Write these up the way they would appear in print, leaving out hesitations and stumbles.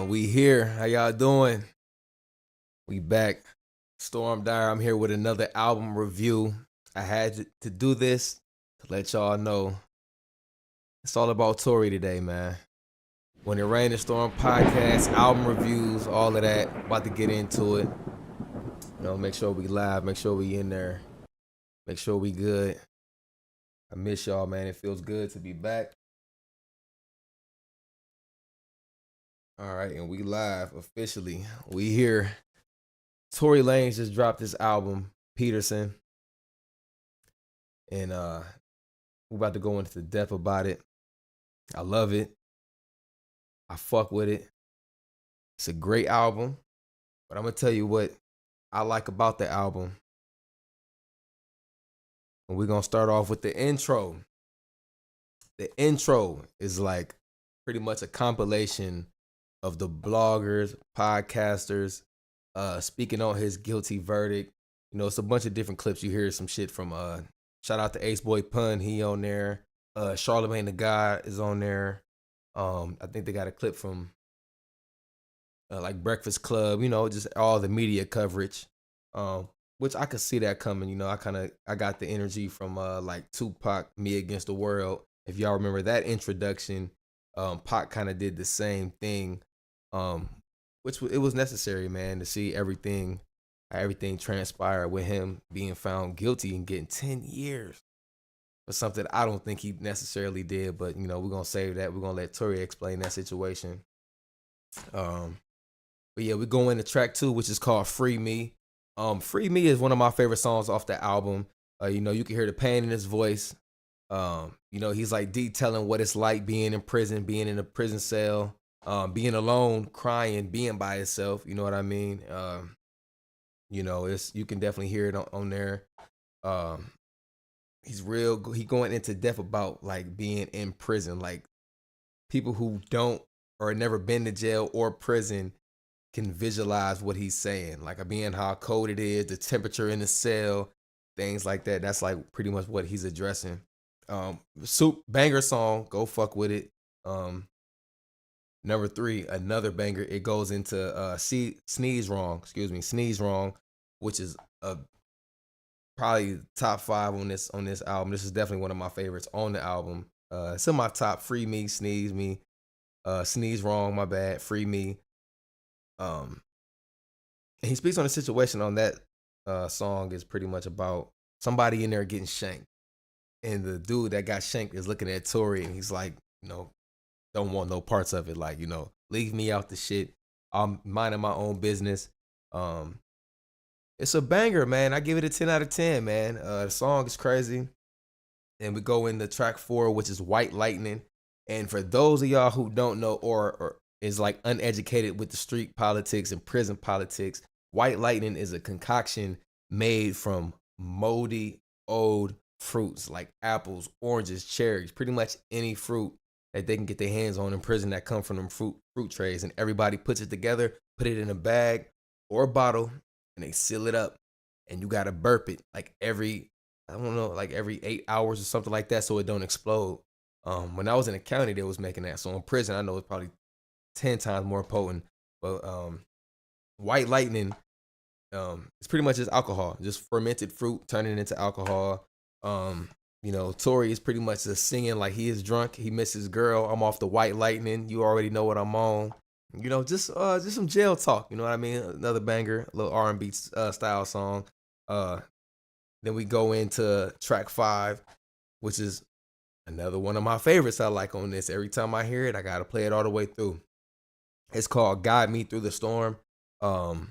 We here. How y'all doing? We back. Storm Dyer. I'm here with another album review. I had to do this to let y'all know it's all about Tory today, man. When it rain and storm podcast, album reviews, all of that. About to get into it. Make sure we live. Make sure we in there. Make sure we good. I miss y'all, man. It feels good to be back. All right, and we live officially. We here. Tory Lanez just dropped this album, PETERSON. And we're about to go into the depth about it. I love it. I fuck with it. It's a great album. But I'm gonna tell you what I like about the album. And we're gonna start off with the intro. The intro is like pretty much a compilation of the bloggers, podcasters, speaking on his guilty verdict. It's a bunch of different clips. You hear some shit from shout out to Ace Boy Pun, he on there. Charlemagne the God is on there. I think they got a clip from like Breakfast Club, just all the media coverage. Which I could see that coming. I got the energy from like Tupac, Me Against the World. If y'all remember that introduction, Pac kind of did the same thing. Which it was necessary, man, to see everything transpire with him being found guilty and getting 10 years for something I don't think he necessarily did. But we're gonna save that. We're gonna let Tory explain that situation. But yeah, we go into track 2, which is called Free Me. Free Me is one of my favorite songs off the album. You can hear the pain in his voice. He's like detailing what it's like being in prison, being in a prison cell, being alone, crying, being by himself. You know what I mean? You can definitely hear it on there. He going into depth about like being in prison. Like people who don't or never been to jail or prison can visualize what he's saying. Like being how cold it is, the temperature in the cell, things like that. That's like pretty much what he's addressing. Soup banger song, go fuck with it. Number 3, another banger. It goes into Sneeze Wrong, which is probably top 5 on this album. This is definitely one of my favorites on the album. It's in my top. Free Me, Sneeze Me, Sneeze Wrong, my bad, Free Me. And he speaks on the situation on that song is pretty much about somebody in there getting shanked. And the dude that got shanked is looking at Tory and he's like, don't want no parts of it. Like, leave me out the shit. I'm minding my own business. It's a banger, man. I give it a 10 out of 10, man. The song is crazy. And we go into track 4, which is White Lightning. And for those of y'all who don't know or is like uneducated with the street politics and prison politics, White Lightning is a concoction made from moldy old fruits like apples, oranges, cherries, pretty much any fruit that they can get their hands on in prison that come from them fruit trays. And everybody puts it together, put it in a bag or a bottle, and they seal it up. And you gotta burp it like every 8 hours or something like that so it don't explode. When I was in the county, they was making that. So in prison, I know it's probably 10 times more potent. But White Lightning, it's pretty much just alcohol, just fermented fruit turning into alcohol. Tory is pretty much just singing like he is drunk. He misses girl. I'm off the White Lightning. You already know what I'm on. Just some jail talk. You know what I mean? Another banger, a little R&B style song. Then we go into track 5, which is another one of my favorites I like on this. Every time I hear it, I gotta play it all the way through. It's called Guide Me Through the Storm. The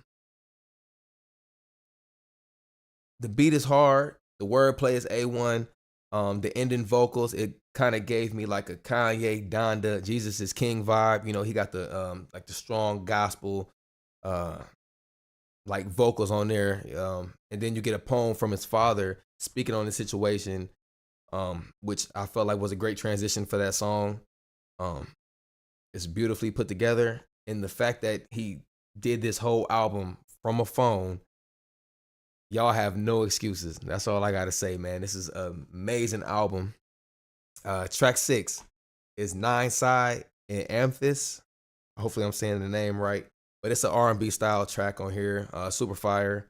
beat is hard. The wordplay is A1. The ending vocals, it kind of gave me like a Kanye, Donda, Jesus is King vibe. He got the like the strong gospel like vocals on there. And then you get a poem from his father speaking on the situation, which I felt like was a great transition for that song. It's beautifully put together. And the fact that he did this whole album from a phone, y'all have no excuses. That's all I gotta say, man. This is an amazing album. Track 6 is Nine Side and Amphis. Hopefully I'm saying the name right. But it's an R&B style track on here. Super fire.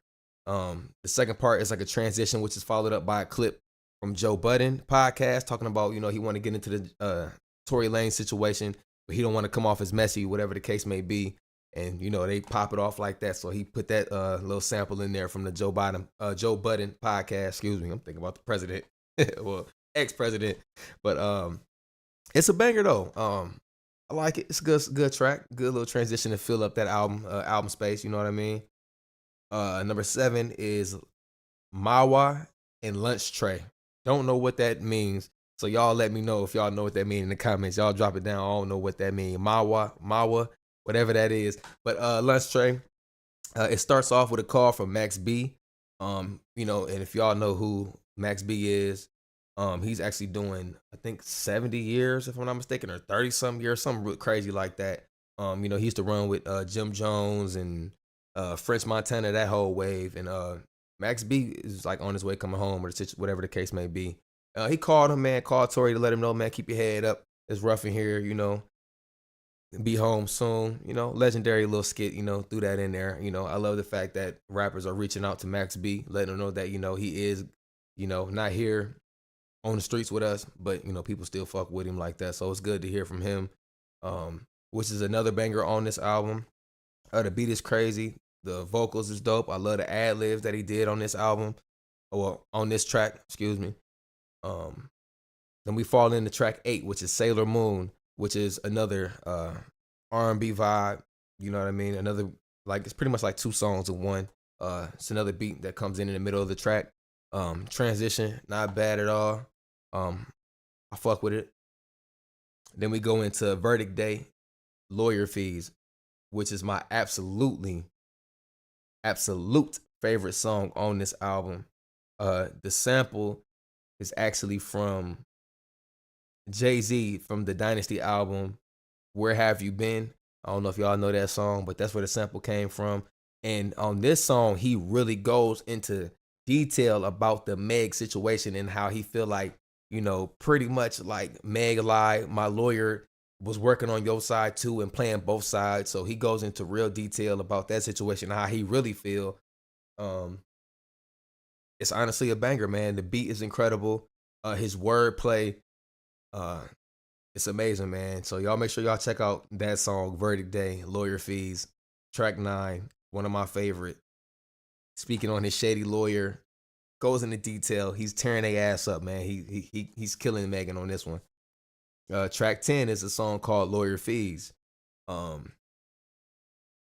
The second part is like a transition, which is followed up by a clip from Joe Budden podcast talking about, he want to get into the Tory Lanez situation, but he don't want to come off as messy, whatever the case may be. And they pop it off like that. So he put that little sample in there from the Joe Budden podcast. Excuse me, I'm thinking about the president, well, ex-president. But it's a banger though. I like it. It's a good track, good little transition to fill up that album space. You know what I mean? Number 7 is Mawa and Lunch Tray. Don't know what that means. So y'all let me know if y'all know what that means in the comments. Y'all drop it down. I don't know what that means. Mawa, whatever that is. But Lunch Tray, it starts off with a call from Max B. And if y'all know who Max B is, he's actually doing, I think, 70 years, if I'm not mistaken, or 30 some years, something real crazy like that. He used to run with Jim Jones and French Montana, that whole wave. And Max B is like on his way coming home, or whatever the case may be. He called Tory to let him know, man, keep your head up. It's rough in here, be home soon. Legendary little skit, threw that in there. I love the fact that rappers are reaching out to Max B, letting him know that, he is, not here on the streets with us, but people still fuck with him like that. So it's good to hear from him. Which is another banger on this album. The beat is crazy. The vocals is dope. I love the ad libs that he did on this album, or on this track. Excuse me. Then we fall into track 8, which is Sailor Moon, which is another R&B vibe. You know what I mean? Another, like, it's pretty much like 2 songs in one. It's another beat that comes in the middle of the track. Transition, not bad at all. I fuck with it. Then we go into Verdict Day, Lawyer Fees, which is my absolute favorite song on this album. The sample is actually from Jay-Z from the Dynasty album, Where Have You Been? I don't know if y'all know that song, but that's where the sample came from. And on this song, he really goes into detail about the Meg situation and how he feel like, pretty much like Meg lied, my lawyer was working on your side too and playing both sides. So he goes into real detail about that situation, how he really feel. It's honestly a banger, man. The beat is incredible. His wordplay, it's amazing, man. So y'all make sure y'all check out that song, Verdict Day, Lawyer Fees, track 9, one of my favorite. Speaking on his shady lawyer, goes into detail. He's tearing their ass up, man. He's killing Megan on this one. Track 10 is a song called Lawyer Fees,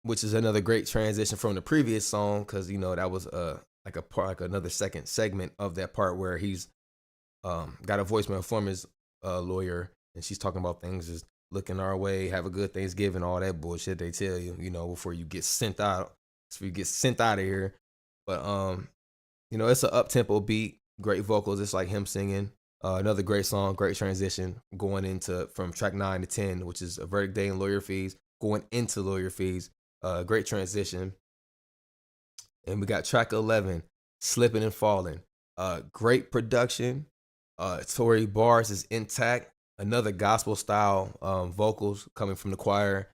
which is another great transition from the previous song, because that was like another second segment of that part where he's got a voicemail from his lawyer, and she's talking about things just looking our way, have a good Thanksgiving, all that bullshit they tell you, before you get sent out. Before you get sent out of here. But it's an up-tempo beat, great vocals. It's like him singing. Another great song, great transition going into from track 9 to 10, which is a Verdict Day and Lawyer Fees, going into Lawyer Fees. Great transition. And we got track 11, Slipping and Falling. Great production. Tory bars is intact. Another gospel style vocals coming from the choir.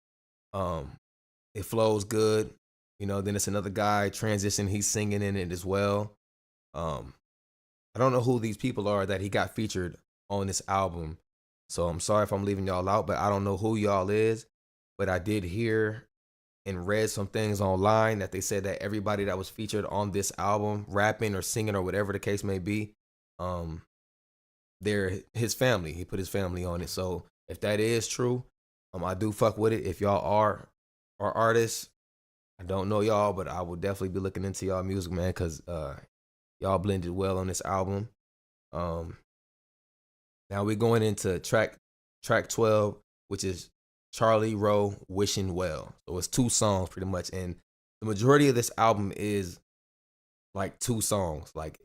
It flows good. Then it's another guy transition. He's singing in it as well. I don't know who these people are that he got featured on this album. So I'm sorry if I'm leaving y'all out, but I don't know who y'all is. But I did hear and read some things online that they said that everybody that was featured on this album, rapping or singing or whatever the case may be, they're his family. He put his family on it. So if that is true, I do fuck with it. If y'all are artists, I don't know y'all, but I will definitely be looking into y'all music, man, because y'all blended well on this album. Now we're going into track 12, which is Charlie Rowe, Wishing Well. So it's 2 songs pretty much, and the majority of this album is like 2 songs. Like,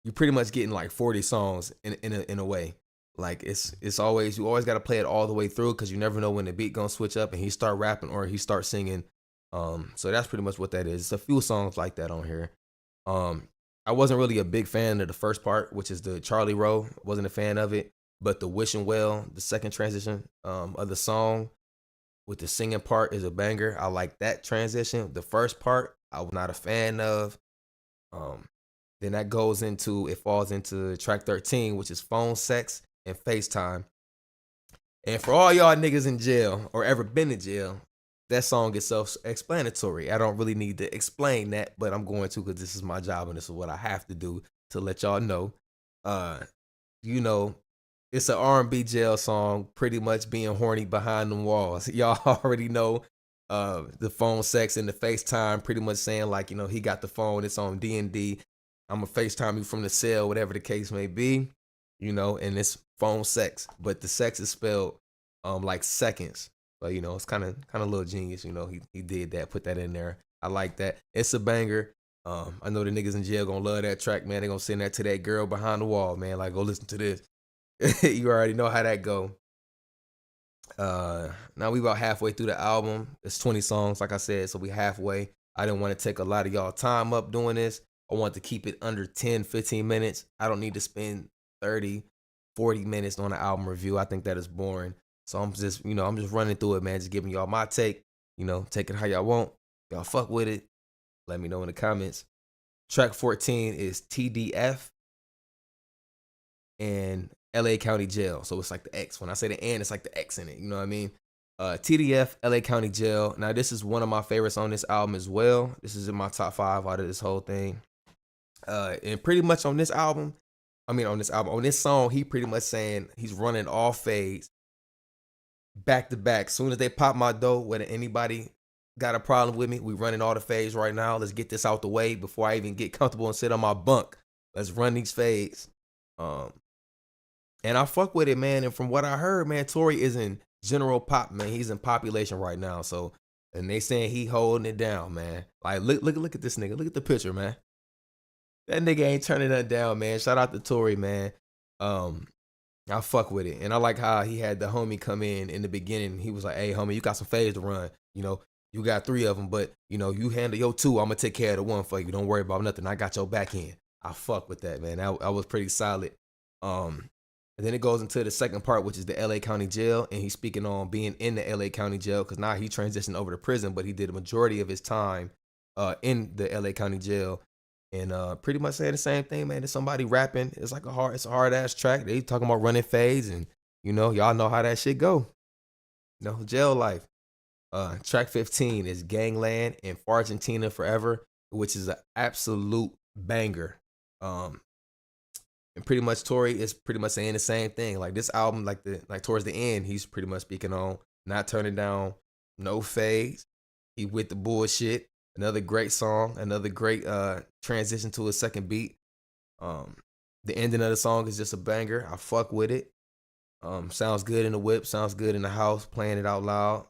you're pretty much getting like 40 songs in a way. Like, it's always, you always got to play it all the way through, because you never know when the beat gonna switch up and he start rapping or he start singing. So that's pretty much what that is. It's a few songs like that on here. I wasn't really a big fan of the first part, which is the Charlie Rowe. Wasn't a fan of it. But the Wishing Well, the second transition of the song, with the singing part is a banger. I like that transition. The first part, I was not a fan of. Um, then that goes into it falls into track 13, which is phone sex and FaceTime. And for all y'all niggas in jail or ever been in jail, that song is self-explanatory. I don't really need to explain that, but I'm going to because this is my job and this is what I have to do to let y'all know. Uh, you know, it's an R&B jail song, pretty much being horny behind them walls. Y'all already know the phone sex and the FaceTime, pretty much saying like, he got the phone, it's on D&D. I'm going to FaceTime you from the cell, whatever the case may be, and it's phone sex. But the sex is spelled like seconds. But, it's kind of a little genius, he did that, put that in there. I like that. It's a banger. I know the niggas in jail gonna love that track, man. They gonna send that to that girl behind the wall, man. Like, go listen to this. You already know how that go. Now we about halfway through the album. It's 20 songs, like I said, so we halfway. I didn't want to take a lot of y'all time up doing this. I want to keep it under 10, 15 minutes. I don't need to spend 30, 40 minutes on an album review. I think that is boring. So I'm just, I'm just running through it, man. Just giving y'all my take. Take it how y'all want. Y'all fuck with it. Let me know in the comments. Track 14 is TDF and LA County Jail. So it's like the X. When I say the and, it's like the X in it. You know what I mean? TDF, LA County Jail. Now, this is one of my favorites on this album as well. This is in my top 5 out of this whole thing. And pretty much on this song, he pretty much saying he's running all fades back to back. Soon as they pop my dough, whether anybody got a problem with me, we running all the fades right now. Let's get this out the way before I even get comfortable and sit on my bunk. Let's run these fades. And I fuck with it, man. And from what I heard, man, Tory is in general pop, man. He's in population right now. So, and they saying he holding it down, man. Like, look at this nigga. Look at the picture, man. That nigga ain't turning that down, man. Shout out to Tory, man. I fuck with it. And I like how he had the homie come in the beginning. He was like, hey, homie, you got some fades to run. You got 3 of them, but, you handle your 2. I'm going to take care of the 1 for you. Don't worry about nothing. I got your back end. I fuck with that, man. I was pretty solid. And then it goes into the second part, which is the LA County Jail. And he's speaking on being in the LA County Jail because now he transitioned over to prison, but he did a majority of his time in the LA County Jail. And pretty much saying the same thing, man. There's somebody rapping. It's a hard ass track. They talking about running fades, and y'all know how that shit go. Jail life. Track 15 is Gangland and For Argentina Forever, which is an absolute banger. And pretty much Tory is pretty much saying the same thing. Like this album, like towards the end, he's pretty much speaking on not turning down no fades. He with the bullshit. Another great song, another great transition to a second beat. The ending of the song is just a banger. I fuck with it. Sounds good in the whip, sounds good in the house, playing it out loud.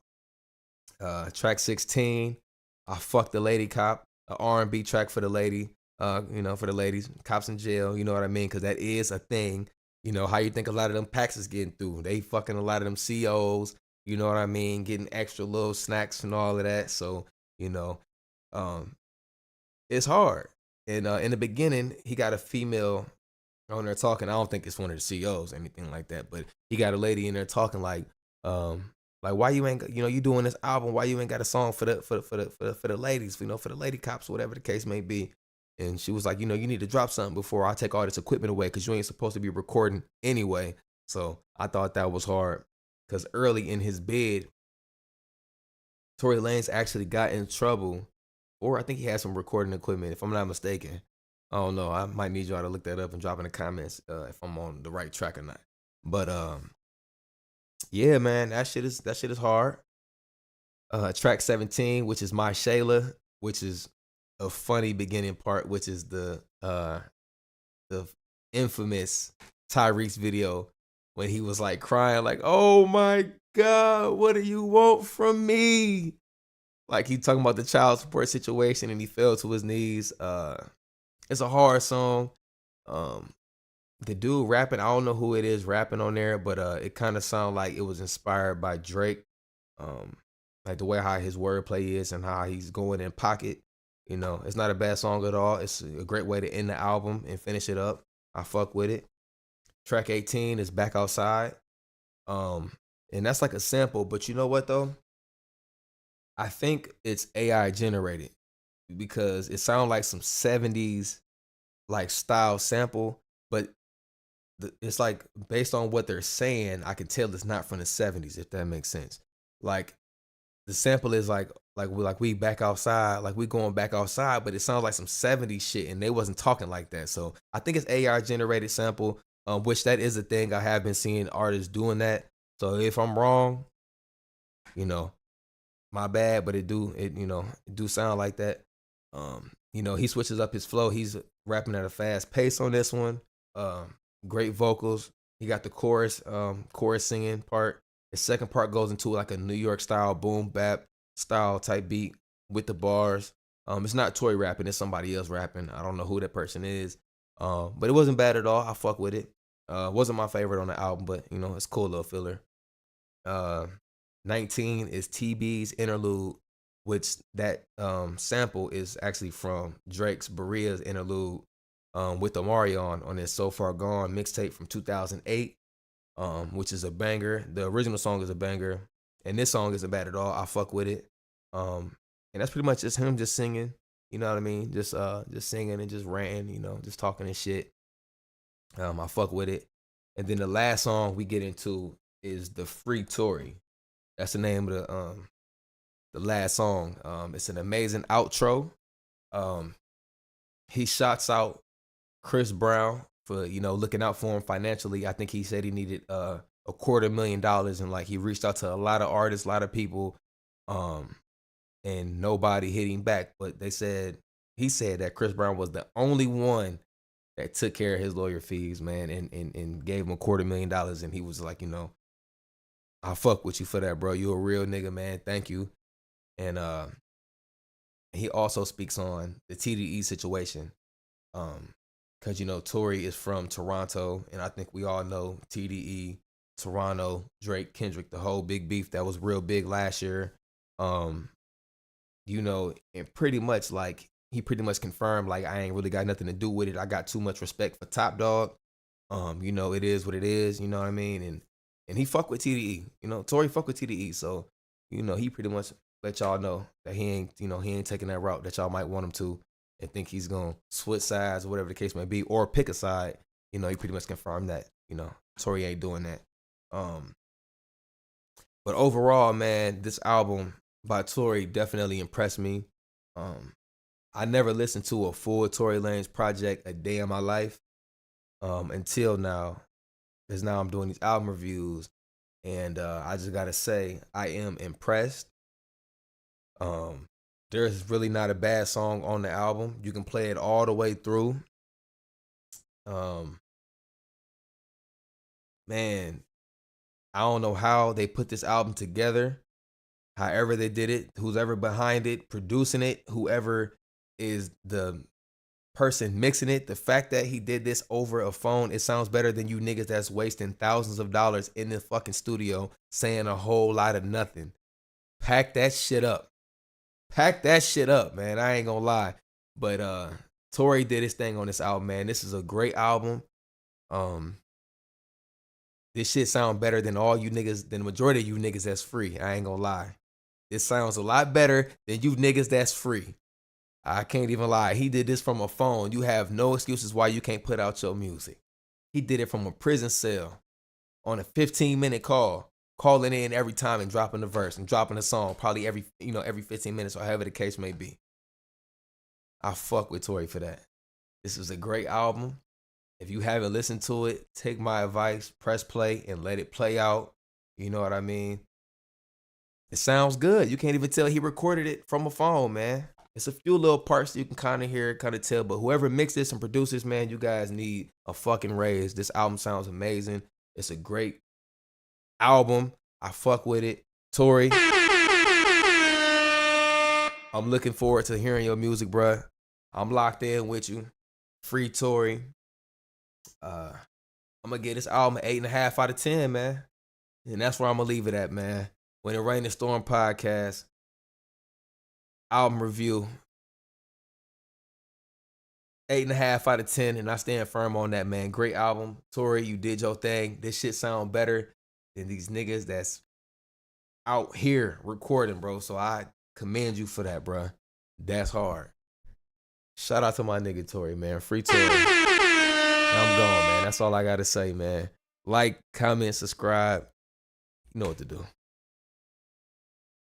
Track 16, I Fuck the Lady Cop, an R&B track for the lady, for the ladies, cops in jail, you know what I mean? Because that is a thing. How you think a lot of them packs is getting through. They fucking a lot of them COs, you know what I mean? Getting extra little snacks and all of that. So, it's hard. And in the beginning, he got a female on there talking. I don't think it's one of the CEOs or anything like that, but he got a lady in there talking like why you ain't, you doing this album? Why you ain't got a song for the ladies, for the lady cops, whatever the case may be. And she was like, you need to drop something before I take all this equipment away because you ain't supposed to be recording anyway. So I thought that was hard because early in his bid, Tory Lanez actually got in trouble, or I think he had some recording equipment, if I'm not mistaken. I don't know. I might need y'all to look that up and drop in the comments if I'm on the right track or not. But yeah, man, that shit is hard. Track 17, which is My Shayla, which is a funny beginning part, which is the infamous Tyreek's video when he was like crying, like, "Oh my God, what do you want from me?" Like he talking about the child support situation, and he fell to his knees. It's a hard song. The dude rapping, I don't know who it is rapping on there, but it kind of sounded like it was inspired by Drake. Like the way how his wordplay is and how he's going in pocket. It's not a bad song at all. It's a great way to end the album and finish it up. I fuck with it. Track 18 is Back Outside. And that's like a sample, but you know what though? I think it's AI generated because it sounds like some 70s like style sample, but it's like based on what they're saying, I can tell it's not from the 70s, if that makes sense. Like the sample is like we back outside, like we going back outside, but it sounds like some 70s shit, and they wasn't talking like that. So I think it's AI generated sample, which that is a thing. I have been seeing artists doing that. So if I'm wrong, you know, my bad, but it do sound like that. He switches up his flow. He's rapping at a fast pace on this one. Um, Great vocals. He got the chorus singing part. The second part goes into like a New York style boom bap style type beat with the bars. It's not Tory rapping, it's somebody else rapping. I don't know who that person is. But it wasn't bad at all. I fuck with it. Wasn't my favorite on the album, but it's cool little filler. Uh, 19 is TB's interlude, which that sample is actually from Drake's Berea's interlude with Omarion on his So Far Gone mixtape from 2008, which is a banger. The original song is a banger, and this song isn't bad at all. I fuck with it. And that's pretty much just him just singing. You know what I mean? Just singing and just ranting. Just talking and shit. I fuck with it. And then the last song we get into is the Free Tory. That's the name of the last song. It's an amazing outro. He shots out Chris Brown for looking out for him financially. I think he said he needed $250,000, and like he reached out to a lot of artists, a lot of people, and nobody hit him back. But he said that Chris Brown was the only one that took care of his lawyer fees, man, and gave him $250,000, and he was like, I fuck with you for that, bro. You a real nigga, man. Thank you. And he also speaks on the TDE situation. Because Tory is from Toronto, and I think we all know TDE, Toronto, Drake, Kendrick, the whole big beef that was real big last year. And pretty much like he pretty much confirmed like I ain't really got nothing to do with it. I got too much respect for Top Dog. It is what it is. You know what I mean? And he fuck with TDE. Tory fuck with TDE. So he pretty much let y'all know that he ain't taking that route that y'all might want him to, and think he's gonna switch sides or whatever the case may be, or pick a side. He pretty much confirmed that Tory ain't doing that. But overall, man, this album by Tory definitely impressed me. I never listened to a full Tory Lanez project a day in my life until now, because now I'm doing these album reviews, and I just gotta say I am impressed. There's really not a bad song on the album. You can play it all the way through. Man, I don't know how they put this album together. However they did it, who's ever behind it, producing it, whoever is the person mixing it, the fact that he did this over a phone, it sounds better than you niggas that's wasting thousands of dollars in the fucking studio saying a whole lot of nothing. Pack that shit up. Pack that shit up, man. I ain't gonna lie. But Tory did his thing on this album, man. This is a great album. This shit sound better than all you niggas, than the majority of you niggas that's free. I ain't gonna lie. This sounds a lot better than you niggas that's free. I can't even lie. He did this from a phone. You have no excuses why you can't put out your music. He did it from a prison cell on a 15-minute call, calling in every time and dropping the verse and dropping a song probably every 15 minutes or however the case may be. I fuck with Tory for that. This is a great album. If you haven't listened to it, take my advice, press play and let it play out. You know what I mean? It sounds good. You can't even tell he recorded it from a phone, man. It's a few little parts that you can kind of hear, kind of tell, but whoever mixed this and produced this, man, you guys need a fucking raise. This album sounds amazing. It's a great album. I fuck with it. Tory, I'm looking forward to hearing your music, bruh. I'm locked in with you. Free Tory. I'm gonna give this album an 8.5 out of 10, man. And that's where I'm gonna leave it at, man. When It Rain and Storm podcast, album review, 8.5 out of 10, and I stand firm on that, man. Great album. Tory, you did your thing. This shit sound better than these niggas that's out here recording, bro. So I commend you for that, bruh. That's hard. Shout out to my nigga Tory, man. Free Tory. I'm gone, man. That's all I gotta say, man. Like, comment, subscribe. You know what to do.